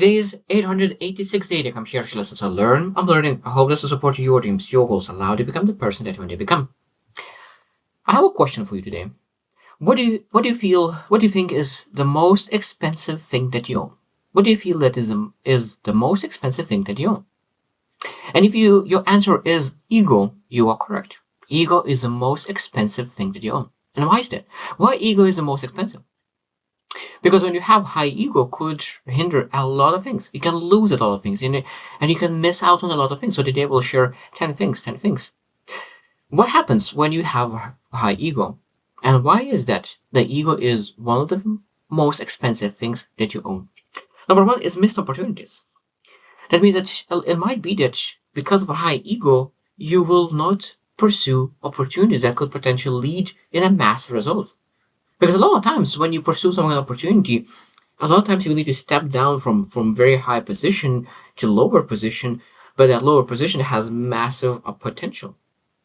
Today is 886 day to come share lessons to learn. I'm learning. I hope this will support your dreams, your goals, allow you to become the person that you want to become. I have a question for you today. What do you think is the most expensive thing that you own? What do you feel that is the most expensive thing that you own? And if your answer is ego, you are correct. Ego is the most expensive thing that you own. And why is that? Why ego is the most expensive? Because when you have high ego, could hinder a lot of things. You can lose a lot of things, and you can miss out on a lot of things. So today we'll share 10 things. What happens when you have high ego? And why is that the ego is one of the most expensive things that you own? Number one is missed opportunities. That means that it might be that because of a high ego, you will not pursue opportunities that could potentially lead in a massive result. Because a lot of times when you pursue some opportunity, a lot of times you need to step down from very high position to lower position, but that lower position has massive potential.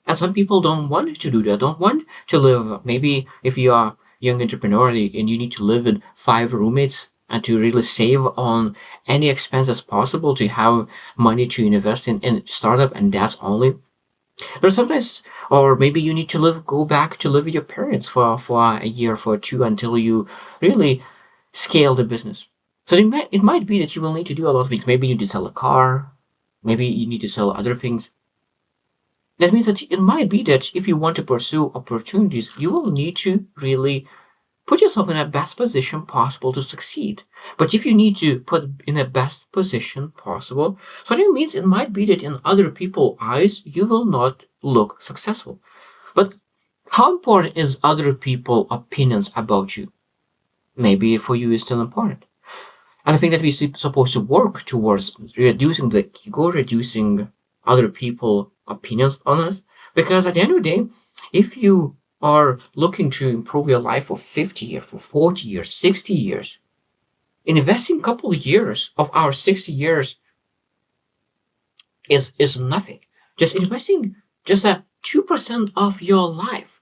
And some people don't want to do that, don't want to live. Maybe if you are a young entrepreneur and you need to live with 5 roommates and to really save on any expenses possible to have money to invest in startup, and that's only. There's sometimes, or maybe you need to go back to live with your parents for a year, for 2, until you really scale the business. So it might be that you will need to do a lot of things. Maybe you need to sell a car. Maybe you need to sell other things. That means that it might be that if you want to pursue opportunities, you will need to really put yourself in the best position possible to succeed. But if you need to put in the best position possible, so that means it might be that in other people's eyes, you will not look successful. But how important is other people's opinions about you? Maybe for you it's still important. And I think that we're supposed to work towards reducing the ego, reducing other people's opinions on us. Because at the end of the day, if you are looking to improve your life for 50 years, for 40 years, 60 years, investing a couple of years of our 60 years is nothing. Just investing just a 2% of your life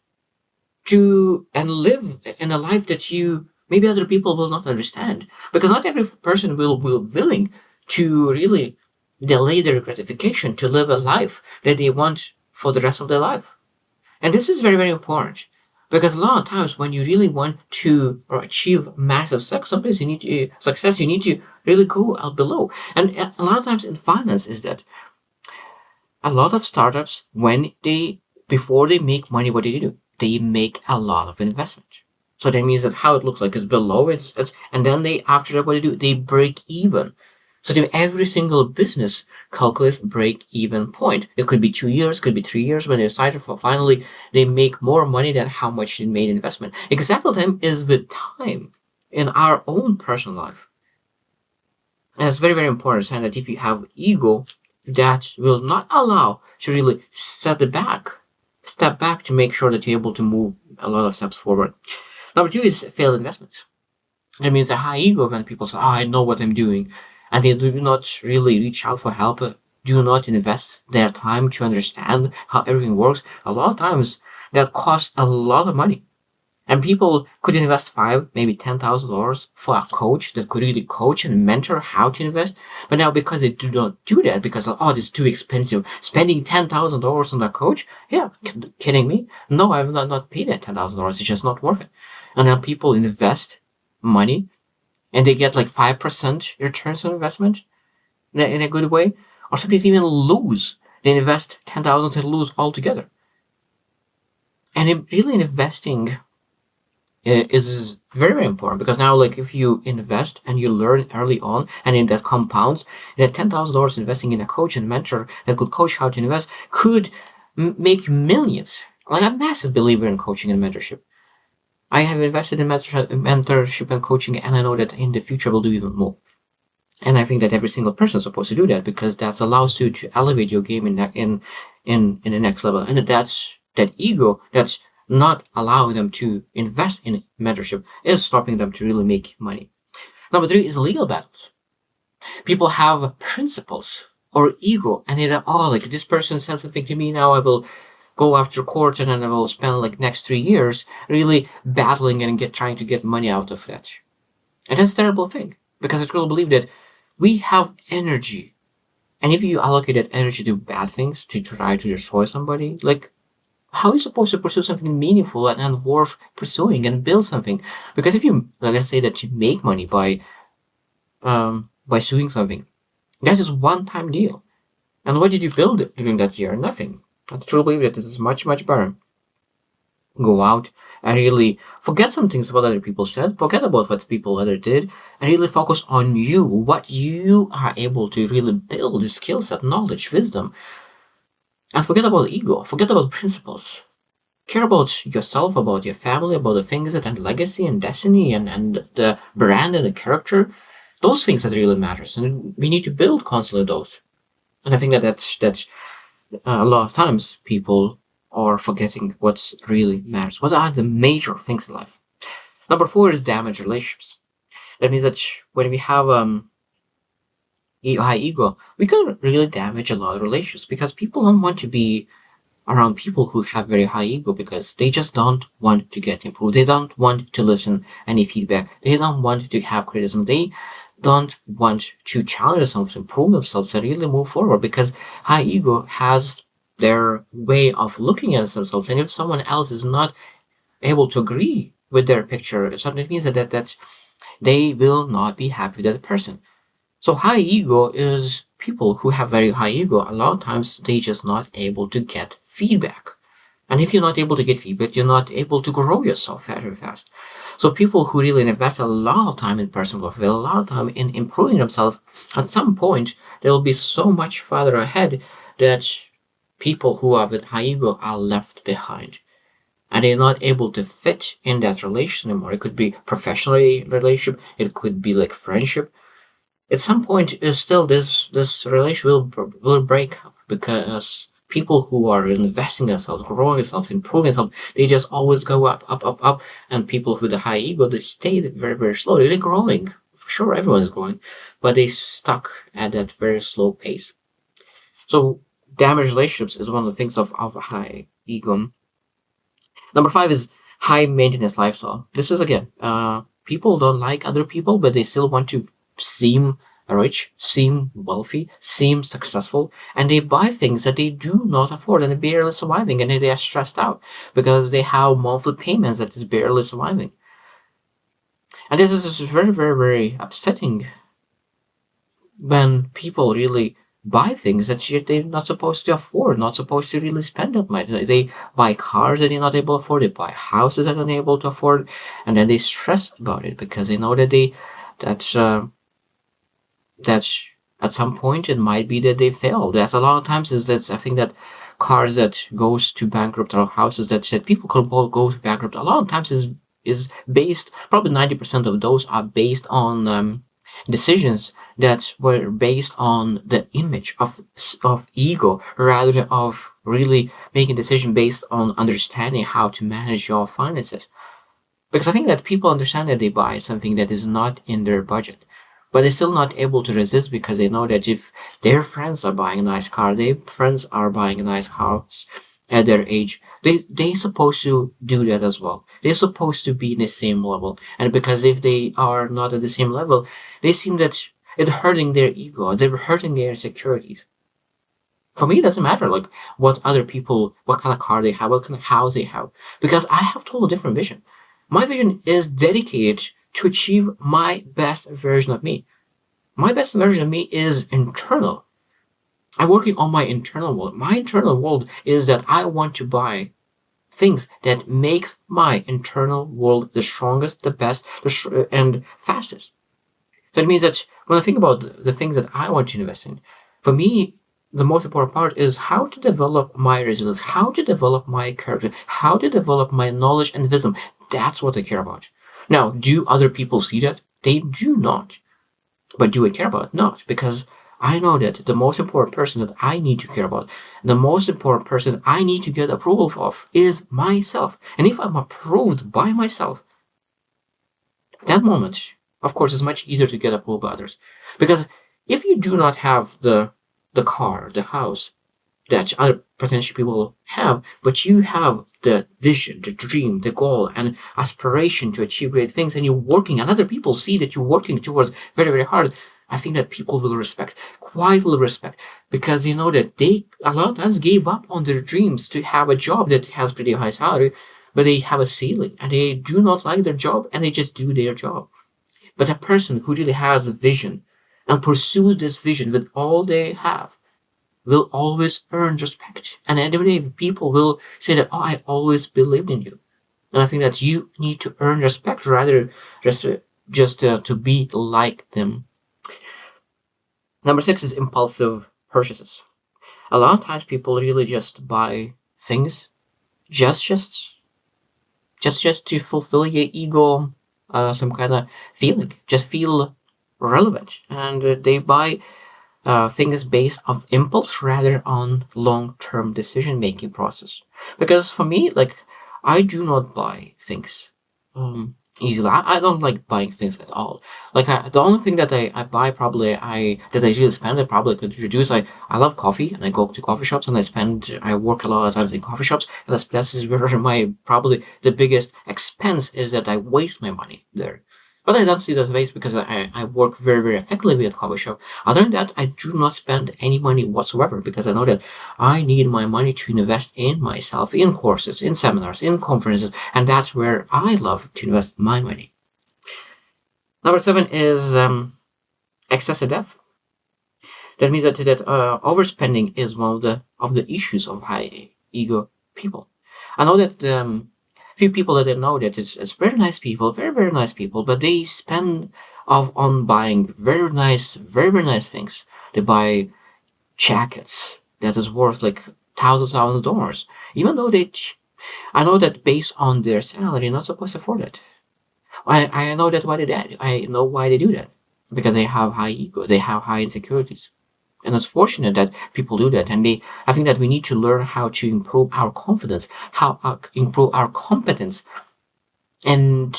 and live in a life that you maybe other people will not understand, because not every person will be willing to really delay their gratification to live a life that they want for the rest of their life. And this is very, very important, because a lot of times when you really want to achieve massive success, sometimes you need to really go out below. And a lot of times in finance is that a lot of startups, before they make money, what do? They make a lot of investment. So that means that how it looks like is below it, and then after that, what do? They break even. So every single business calculates break-even point. It could be 2 years, could be 3 years when they decide for finally they make more money than how much they made investment. Exactly time is with time in our own personal life. And it's very, very important to understand that if you have ego, that will not allow to really step back to make sure that you're able to move a lot of steps forward. Number 2 is failed investments. That means a high ego when people say, I know what I'm doing. And they do not really reach out for help, do not invest their time to understand how everything works. A lot of times that costs a lot of money. And people could invest $5,000, maybe $10,000 for a coach that could really coach and mentor how to invest. But now because they do not do that, because, this is too expensive, spending $10,000 on a coach? Yeah, kidding me? No, I've not paid that $10,000. It's just not worth it. And then people invest money and they get like 5% returns on investment in a good way, or sometimes even lose. They invest 10,000 and lose altogether. And really investing is very, very important, because now, like, if you invest and you learn early on, and in that compounds, that $10,000 investing in a coach and mentor that could coach how to invest could make millions. Like, I'm a massive believer in coaching and mentorship. I have invested in mentorship and coaching, and I know that in the future we'll do even more. And I think that every single person is supposed to do that, because that allows you to elevate your game in the next level. And that's that ego that's not allowing them to invest in mentorship is stopping them to really make money. Number 3 is legal battles. People have principles or ego, and they're like, this person said something to me, now I will go after court, and then I will spend like next 3 years really battling and trying to get money out of that. And that's a terrible thing, because I truly believe that We have energy. And if you allocate that energy to bad things, to try to destroy somebody, like, how are you supposed to pursue something meaningful and worth pursuing and build something? Because if you, let's say that you make money by suing something, that is one-time deal. And what did you build during that year? Nothing. I truly believe that this is much, much better. Go out and really forget some things what other people said, forget about what people other did, and really focus on you, what you are able to really build, the skill set, knowledge, wisdom. And forget about ego, forget about principles. Care about yourself, about your family, about the things that and legacy and destiny and the brand and the character. Those things that really matters. And we need to build constantly those. And I think that that's a lot of times people are forgetting what really matters. What are the major things in life? Number 4 is damaged relationships. That means that when we have high ego, we can really damage a lot of relationships because people don't want to be around people who have very high ego because they just don't want to get improved. They don't want to listen any feedback. They don't want to have criticism. They don't want to challenge themselves, improve themselves, and really move forward because high ego has their way of looking at themselves. And if someone else is not able to agree with their picture, so it means that they will not be happy with that person. So high ego is people who have very high ego. A lot of times they just not able to get feedback. And if you're not able to get feedback, you're not able to grow yourself very fast. So people who really invest a lot of time in personal growth, a lot of time in improving themselves, at some point they will be so much farther ahead that people who are with high ego are left behind. And they're not able to fit in that relation anymore. It could be professional relationship, it could be like friendship. At some point, still this relationship will break up because people who are investing in themselves, growing themselves, improving themselves, they just always go up, up, up, up. And people with a high ego, they stay very, very slowly. They're growing. Sure, everyone is growing, but they stuck at that very slow pace. So damaged relationships is one of the things of high ego. Number 5 is high maintenance lifestyle. This is again, people don't like other people, but they still want to seem rich, seem wealthy, seem successful, and they buy things that they do not afford and they're barely surviving, and they are stressed out because they have monthly payments that is barely surviving. And this is very, very, very upsetting when people really buy things that they're not supposed to afford, not supposed to really spend that money. They buy cars that they're not able to afford, they buy houses that they're unable to afford, and then they stress about it because they know that that's at some point it might be that they fail. That's a lot of times is that I think that cars that goes to bankrupt or houses that said people could go to bankrupt. A lot of times is based, probably 90% of those are based on decisions that were based on the image of ego rather than of really making a decision based on understanding how to manage your finances. Because I think that people understand that they buy something that is not in their budget, but they're still not able to resist because they know that if their friends are buying a nice car, their friends are buying a nice house at their age, they're supposed to do that as well. They're supposed to be in the same level. And because if they are not at the same level, they seem that it's hurting their ego, they're hurting their insecurities. For me, it doesn't matter like what other people, what kind of car they have, what kind of house they have, because I have total different vision. My vision is dedicated to achieve my best version of me. My best version of me is internal. I'm working on my internal world. My internal world is that I want to buy things that makes my internal world the strongest, the best, and fastest. That means that when I think about the things that I want to invest in, for me, the most important part is how to develop my resilience, how to develop my character, how to develop my knowledge and wisdom. That's what I care about. Now, do other people see that? They do not. But do I care about it? Not, because I know that the most important person that I need to care about, the most important person I need to get approval of is myself. And if I'm approved by myself, at that moment, of course, it's much easier to get approval by others. Because if you do not have the car, the house that other potential people have, but you have the vision, the dream, the goal, and aspiration to achieve great things, and you're working, and other people see that you're working towards very, very hard, I think that people will respect, quietly respect, because you know that they a lot of times gave up on their dreams to have a job that has pretty high salary, but they have a ceiling and they do not like their job and they just do their job. But a person who really has a vision and pursues this vision with all they have will always earn respect. And at the end of the day, people will say that, oh, I always believed in you. And I think that you need to earn respect rather just to be like them. Number 6 is impulsive purchases. A lot of times people really just buy things just just just to fulfill your ego, some kind of feeling, just feel relevant, and they buy things based of impulse rather on long-term decision-making process. Because for me, like, I do not buy things easily. I don't like buying things at all. Like, the only thing that I buy probably that I really spend, I probably could reduce. I love coffee and I go to coffee shops and I work a lot of times in coffee shops, and that's where my probably the biggest expense is, that I waste my money there. But I don't see that as waste because I work very, very effectively at coffee shop. Other than that, I do not spend any money whatsoever because I know that I need my money to invest in myself, in courses, in seminars, in conferences, and that's where I love to invest my money. Number 7 is excessive debt. That means that overspending is one of the issues of high ego people. I know that few people that I know that it's very nice people, very, very nice people, but they spend on buying very, very nice things. They buy jackets that is worth like thousands of dollars, even though I know that based on their salary, they're not supposed to afford it. I know that why they did. I know why they do that, because they have high ego, they have high insecurities. And it's fortunate that people do that. And I think that we need to learn how to improve our confidence, how improve our competence and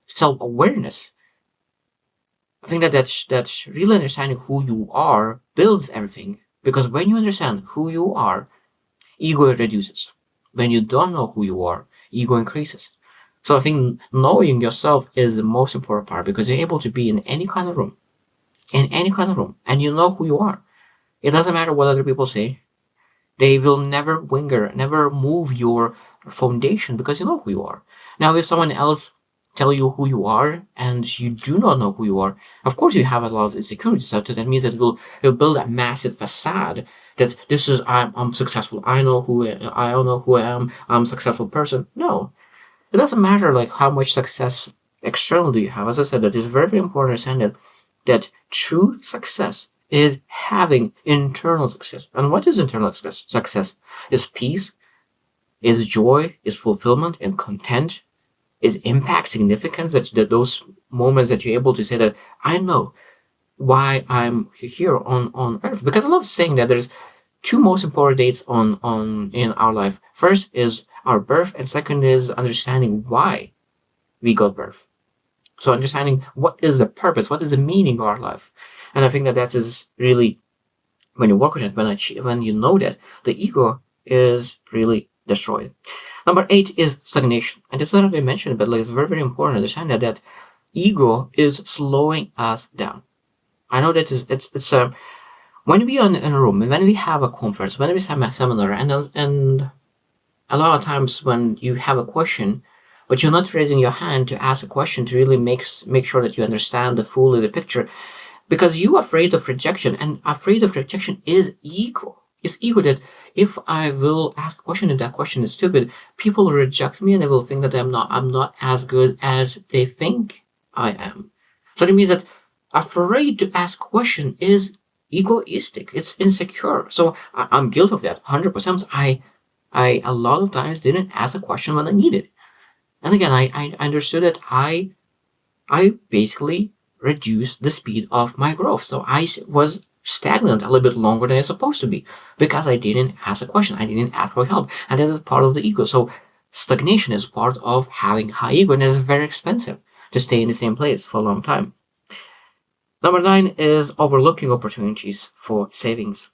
self-awareness. I think that that's really understanding who you are builds everything. Because when you understand who you are, ego reduces. When you don't know who you are, ego increases. So I think knowing yourself is the most important part, because you're able to be in any kind of room, and you know who you are. It doesn't matter what other people say. They will never never move your foundation, because you know who you are. Now, if someone else tell you who you are and you do not know who you are, of course you have a lot of insecurities. So that means that it will build a massive facade that this is I'm successful. I don't know who I am. I'm a successful person. No, it doesn't matter like how much success externally you have. As I said, that is very, very important to understand that true success is having internal success. And what is internal success? Success is peace, is joy, is fulfillment and content, is impact, significance. That those moments that you're able to say that I know why I'm here on earth. Because I love saying that there's two most important dates on in our life. First is our birth, and second is understanding why we got birth. So understanding what is the purpose, what is the meaning of our life. And I think that is really, when you work with it, when you know that, the ego is really destroyed. Number 8 is stagnation. And it's not that I mentioned, but like, it's very, very important to understand that ego is slowing us down. I know that it's when we are in a room, when we have a conference, when we have a seminar, and a lot of times when you have a question, but you're not raising your hand to ask a question to really make sure that you understand the picture, because you are afraid of rejection, and afraid of rejection is ego. It's ego that if I will ask a question and that question is stupid, people will reject me and they will think that I'm not as good as they think I am. So it means that afraid to ask question is egoistic. It's insecure. So I'm guilty of that 100%. I a lot of times didn't ask a question when I needed. And again, I understood that I basically reduced the speed of my growth. So I was stagnant a little bit longer than I was supposed to be, because I didn't ask a question. I didn't ask for help. And that is part of the ego. So stagnation is part of having high ego, and it's very expensive to stay in the same place for a long time. Number 9 is overlooking opportunities for savings.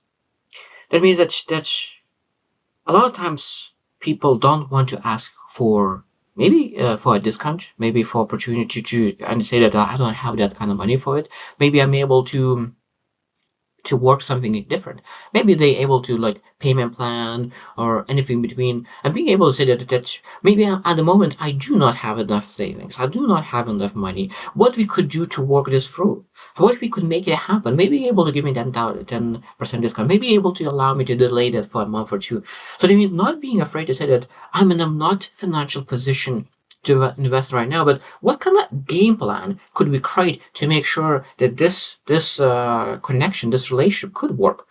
That means that a lot of times people don't want to ask for maybe for a discount, maybe for opportunity to, and say that I don't have that kind of money for it. Maybe I'm able to work something different. Maybe they able to like payment plan or anything between, and being able to say that maybe at the moment I do not have enough savings, I do not have enough money. What we could do to work this through? What if we could make it happen? Maybe able to give me 10% discount. Maybe able to allow me to delay that for a month or two. So I mean, not being afraid to say that I'm in a not financial position to invest right now, but what kind of game plan could we create to make sure that this connection, this relationship could work?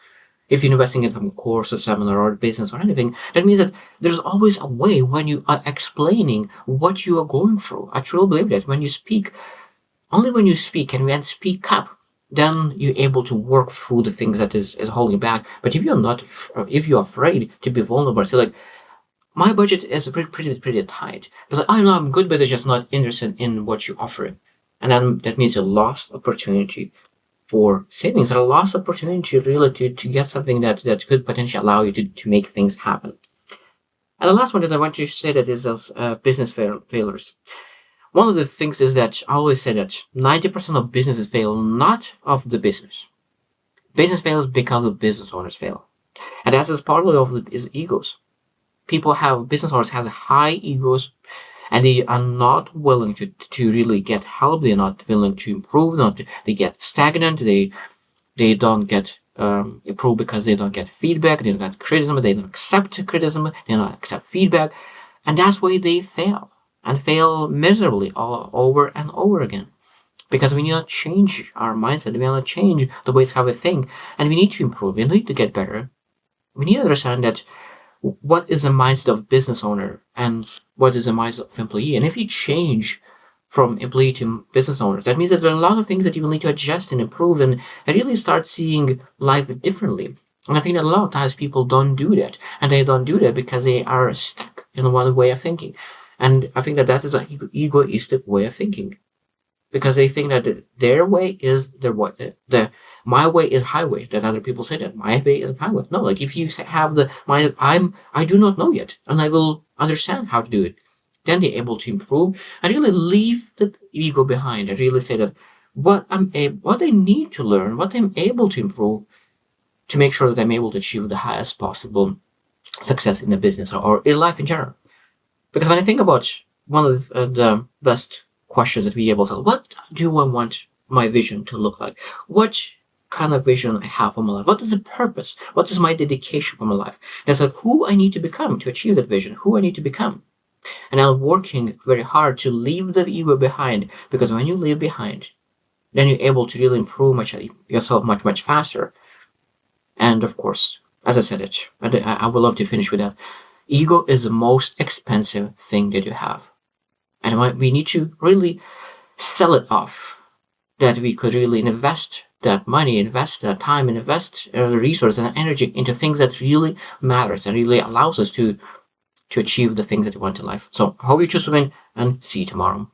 If you're investing in a course, a seminar, or a business, or anything, that means that there's always a way when you are explaining what you are going through. I truly believe that when you speak, only when you speak and when speak up, then you're able to work through the things that is holding back. But if you're not, if you're afraid to be vulnerable, say like, my budget is pretty tight. But like, I know I'm good, but it's just not interested in what you offer. And then that means a lost opportunity for savings, a lost opportunity really to get something that could potentially allow you to make things happen. And the last one that I want to say that is business failures. One of the things is that I always say that 90% of businesses fail not of the business. Business fails because the business owners fail. And that's as partly of the is egos. Business owners have high egos, and they are not willing to really get help. They're not willing to improve. They get stagnant. They don't get improve because they don't get feedback. They don't get criticism. They don't accept criticism. They don't accept feedback, and that's why they fail and fail miserably all over and over again. Because we need to change our mindset. We need to change the ways how we think, and we need to improve. We need to get better. We need to understand that what is the mindset of business owner and what is the mindset of employee. And if you change from employee to business owner, that means that there are a lot of things that you will need to adjust and improve and really start seeing life differently. And I think that a lot of times people don't do that. And they don't do that because they are stuck in one way of thinking. And I think that is an egoistic way of thinking. Because they think that their way is their way, my way is highway. That other people say that my way is highway. No, like if you have the mind, I do not know yet, and I will understand how to do it. Then they're able to improve and really leave the ego behind and really say that what I need to learn, what I'm able to improve, to make sure that I'm able to achieve the highest possible success in the business or in life in general. Because when I think about one of the best questions that we able to, what do I want my vision to look like? What kind of vision I have for my life? What is the purpose? What is my dedication for my life? And it's like who I need to become to achieve that vision, who I need to become. And I'm working very hard to leave the ego behind, because when you leave behind, then you're able to really improve yourself much faster. And of course, as I said it, I would love to finish with that. Ego is the most expensive thing that you have. And we need to really sell it off, that we could really invest that money, invest that time, and invest resources and energy into things that really matters and really allows us to achieve the things that we want in life. So I hope you choose to win, and see you tomorrow.